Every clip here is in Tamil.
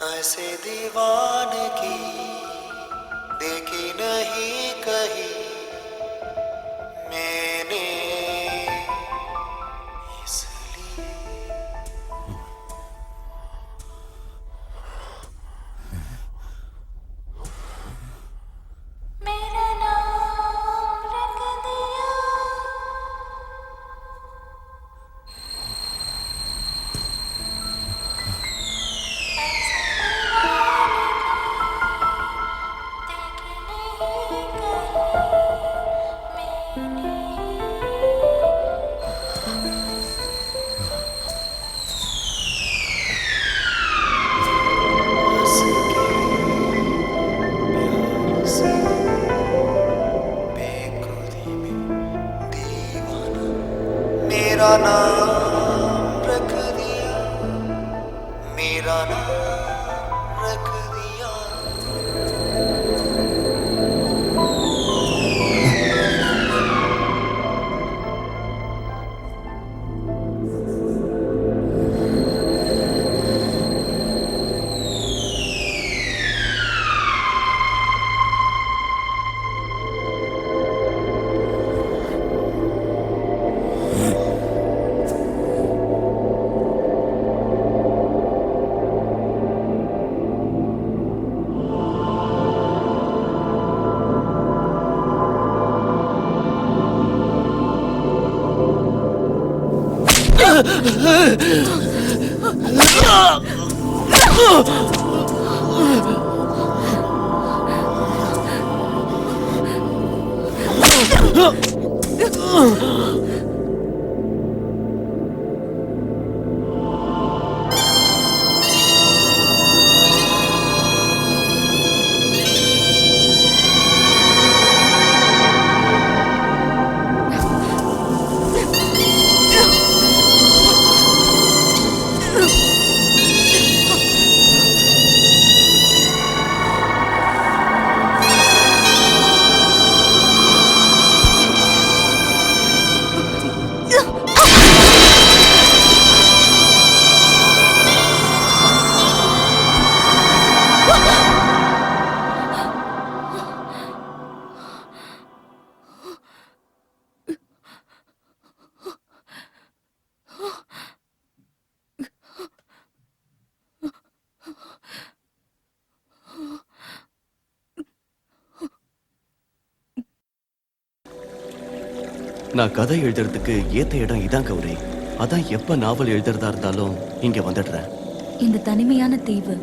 ऐसे दीवानगी देखी नहीं कहीं मैंने इसलिए। मेरा नाम रख दिया। मेरा नाम रख दिया, मेरा नाम रख दिया। நான் கதை எழுதுறதுக்கு ஏத்த இடம் இதான் கௌரி. அதான் எப்ப நாவல் எழுதுறதா இருந்தாலும் இங்க வந்துடுறேன். இந்த தனிமையான தீவு,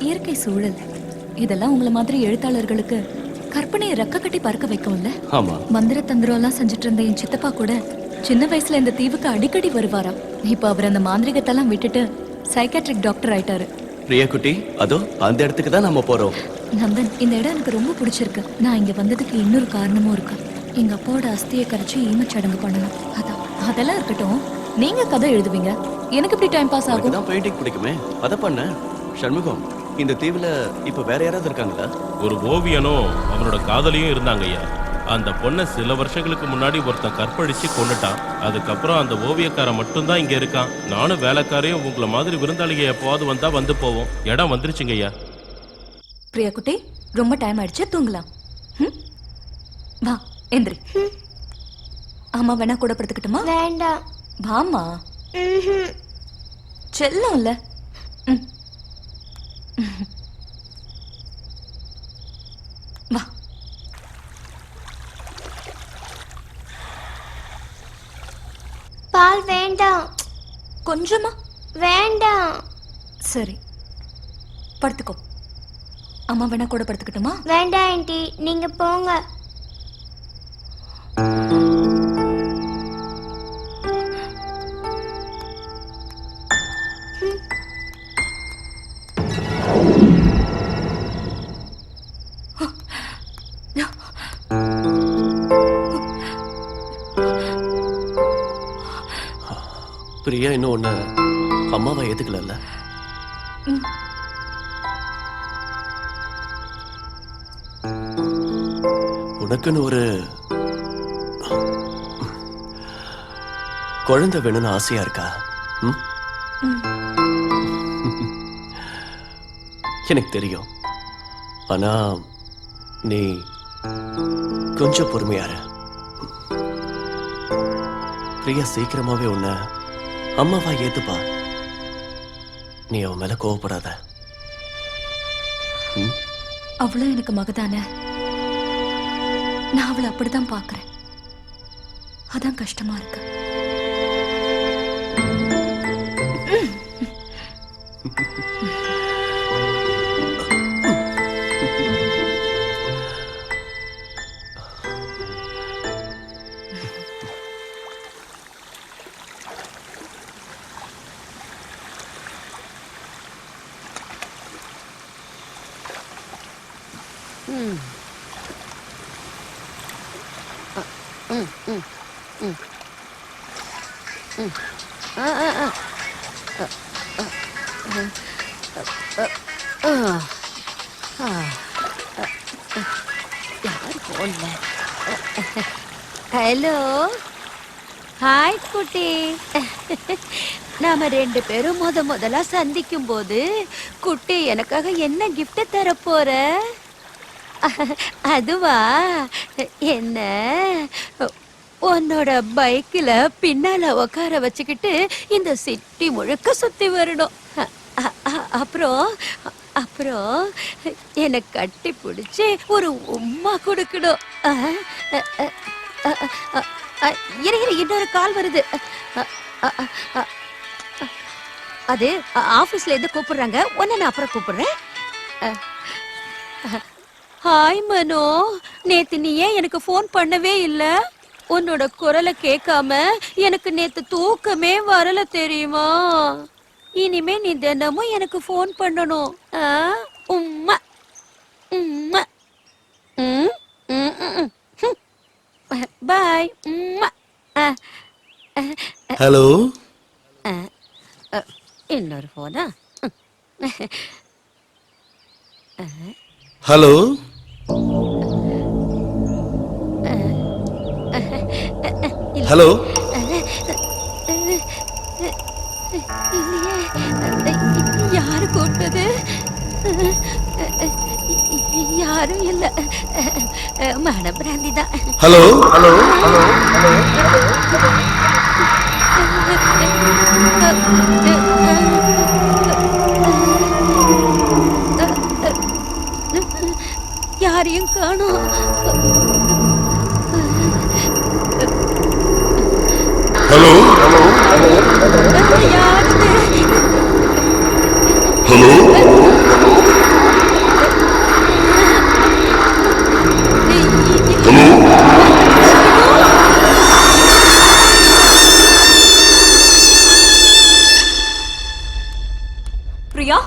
இயற்கை சூழல், இதெல்லாம் உங்களை மாதிரி எழுத்தாளர்களுக்கு கற்பனையை ரெக்க கட்டி பறக்க வைக்கும்ல. ஆமா, மந்திர தந்திரம் எல்லாம் செஞ்சுட்டு இருந்த என் சித்தப்பா கூட சின்ன வயசுல இந்த தீவுக்கு அடிக்கடி வருவாராம். இப்ப அவர் அந்த மாந்திரிகத்தெல்லாம் விட்டுட்டு சைக்காட்ரிக் டாக்டர் ஆயிட்டாரு. பிரியா குட்டி, அதோ அந்த இடத்துக்கு தான் நம்ம போறோம். நந்தன், இந்த இடம் எனக்கு ரொம்ப பிடிச்சிருக்கு. நான் இங்க வந்ததுக்கு இன்னொரு காரணமும் இருக்கு. எங்க அப்பாவோட அஸ்தியை கரைச்சி ஈமச்சடங்கு பண்ணணும். அதெல்லாம் இருக்கட்டும், நீங்க கதை எழுதுவீங்க, எனக்கு எப்படி டைம் பாஸ் ஆகும்? தான் பெயிண்டிங் பிடிக்குமே, அத பண்ண. ஷண்முகம், இந்த தீவுல இப்ப வேற யாராவது இருக்காங்களா? ஒரு ஓவியனும் அவனோட காதலியும் இருந்தாங்க ஐயா. அந்த பொண்ணை சில வருஷங்களுக்கு முன்னாடி ஒருத்தன் கற்பழிச்சு கொண்டுட்டான். அதுக்கப்புறம் அந்த ஓவியக்காரன் மட்டும்தான் இங்க இருக்கான். நானும் வேலைக்காரையும் உங்களை மாதிரி விருந்தாளிங்க எப்போவாது வந்தா வந்து போவோம். இடம் வந்துருச்சுங்க ஐயா. பிரியா குட்டி, ரொம்ப டைம் ஆயிடுச்சு, தூங்கலாம். வா எந்திரி. அம்மா வேணா கூட படுத்துக்கிட்டுமா? வேண்டாம். வாமா. செல்லம் இல்ல. வா. பால் வேண்டாம். கொஞ்சமா? வேண்டாம். சரி, படுத்துக்கோ. அம்மா வேணா கூட படுத்துக்கிட்டுமா? வேண்டாம் ஆண்டி, நீங்க போங்க. பிரியா இன்னும் ஒண்ணு அம்மாவை ஏத்துக்கல. உனக்குன்னு ஒரு குழந்தை வேணும்னு ஆசையா இருக்கா? எனக்கு தெரியும். ஆனா நீ கொஞ்சம் பொறுமையா இரு. பிரியா சீக்கிரமாவே உன்னை அம்மாவா ஏத்துப்பா. நீ அவன் மேல கோவப்படாத. அவ்வளவு எனக்கு மகதானே. நான் அவளை அப்படிதான் பாக்குறேன். அதான் கஷ்டமா இருக்கு. ஹலோ, ஹாய் குட்டி. நாம ரெண்டு பேரும் முதலா சந்திக்கும் போது குட்டி எனக்காக என்ன gift தர போற? அதுவா, என்ன உன்னோட பைக்ல பின்னால உட்கார வச்சுக்கிட்டு இந்த சிட்டி முழுக்க சுத்தி வரணும். அப்புறம் அப்புறம் என்னை கட்டி பிடிச்சி ஒரு உம்மா கொடுக்கணும். இன்னொரு கால் வருது. அது ஆபீஸ்ல இருந்து கூப்பிடுறாங்க. உன்னை நான் அப்புறம் கூப்பிடுறேன். ஹாய் மனோ, நேத்து நீ ஏன் எனக்கு போன் பண்ணவே இல்ல? உன்னோட குரலை கேட்காம எனக்கு நேத்து தூக்கமே வரல தெரியுமா? இனிமே நீ தினமும் எனக்கு போன் பண்ணணும். உம்மா உம்மா. பாய். ஹலோ. இன்னொரு போனா? ஹலோ. ஹலோ. யாரு கூப்பிட்டது? யாரும் இல்ல, மனப்பிராந்தி தான். ஹலோ. ஹலோ. யாரையும் காணோம். ஹலோ. யாருது? ஹலோ. பிரியா,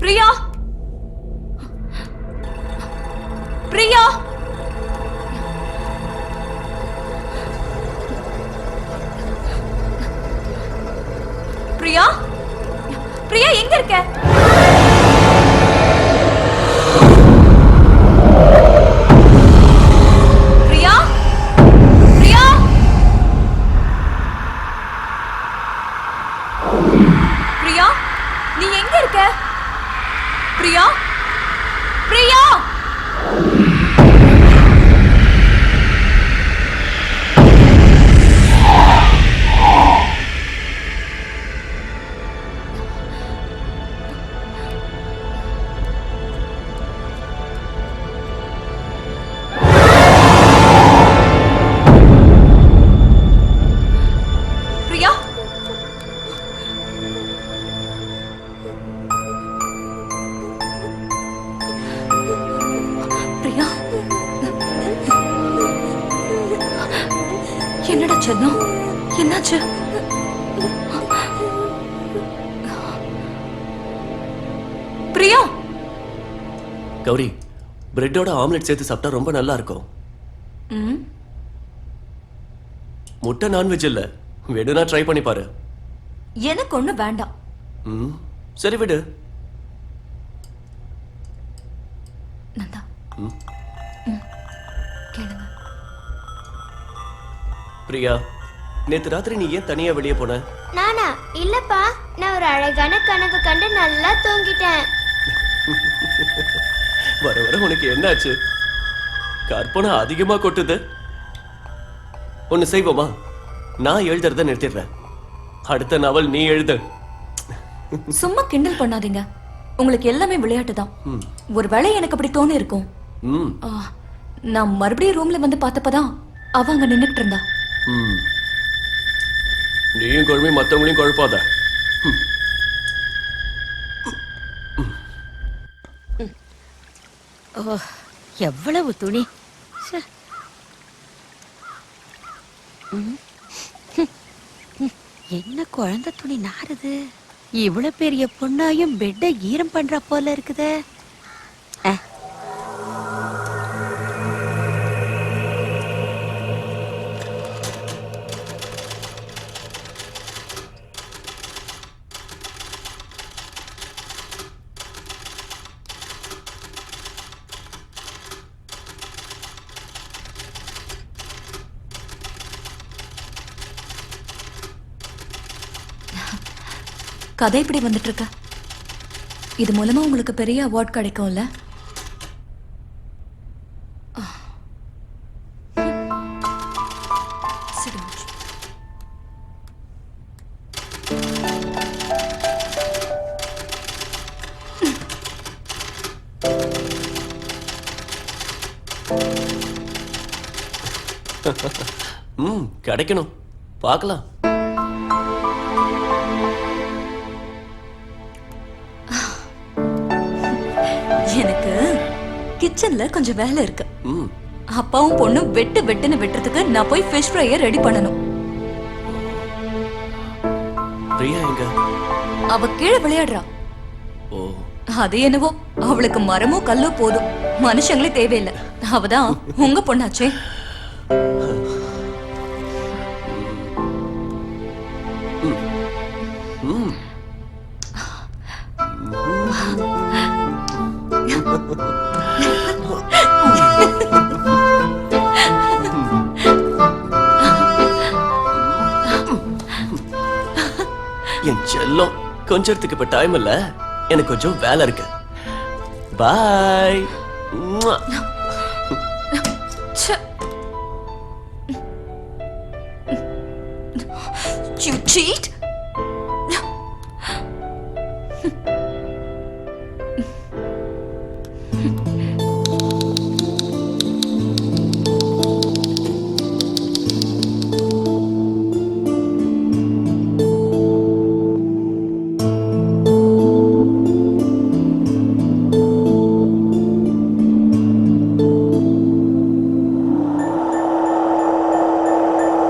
பிரியா, பிரியா. பிரியா, பிரியா எங்க இருக்க? பிரியா, பிரியா, பிரியா, நீ எங்க இருக்க? பிரியா, பிரியா. பிரியா, பிரியா, என்னடா செல்லம், என்னாச்சு? பிரியா. கௌரி, பிரெட்டோட ஆம்லெட் சேர்த்து சாப்பிட்டா ரொம்ப நல்லா இருக்கும். முட்டை நான்வெஜ் இல்ல, வேணும்னா ட்ரை பண்ணி பாரு. எனக்கு ஒண்ணு வேண்டாம். சரி விடு. நந்தா, கேளுங்க. பிரியா, நேத்து ராத்திரி நீ ஏன் தனியா வெளியே போன? நானா? இல்லப்பா, நான் ஒரு அழகான கனவு கண்டு நல்லா தூங்கிட்டேன். வர வர உனக்கு என்னாச்சு? கற்பனை அதிகமா கொட்டுது. ஒன்னு செய்வோமா? நான் எழுதுறத நிறுத்திடுறேன். அடுத்த நாவல் நீ எழுது. சும்மா கிண்டல் பண்ணாதீங்க. உங்களுக்கு எல்லாமே விளையாட்டு தான். ஒருவேளை எனக்கு அப்படி தோணி இருக்கும். ம் ஆ, நான் மறுபடியும் ரூம்ல வந்து பார்த்தப்பதான் அவ அங்க நின்னுட்டு இருந்தா. ம். நீயும் குழம்பி மத்தவங்களையும் குழப்பாத. ஓ, எவ்வளவு துணி. ச்சே. ம். என்ன குழந்தை துணி நாறுது. இவ்வளவு பெரிய பொண்ணாயும் பெட்டை ஈரம் பண்ற போல இருக்குதே. கதை இப்படி வந்துட்டு இருக்க. இது மூலமா உங்களுக்கு பெரிய அவார்ட் கிடைக்கும்ல? கிடைக்கணும். பார்க்கலாம். எனக்கு கிச்சன்ல கொஞ்சம் வேலை இருக்கு. ம் அப்பாவும் பொண்ணும் வெட்டுன்னு வெட்டுறதுக்கு நான் போய் ஃபிஷ் ஃப்ரையை ரெடி பண்ணணும். பிரியா எங்க? அவ கீழே விளையாடுறா. ஓ, அது என்னவோ அவளுக்கு மரமோ கல்லோ போதும், மனுஷங்களே தேவையில்லை. அவதான் உங்க பொண்ணாச்சே. ம் என் செல்லம், கொஞ்சத்துக்கு இப்ப டைம் இல்ல, எனக்கு கொஞ்சம் வேலை இருக்கு. பாய். You cheat?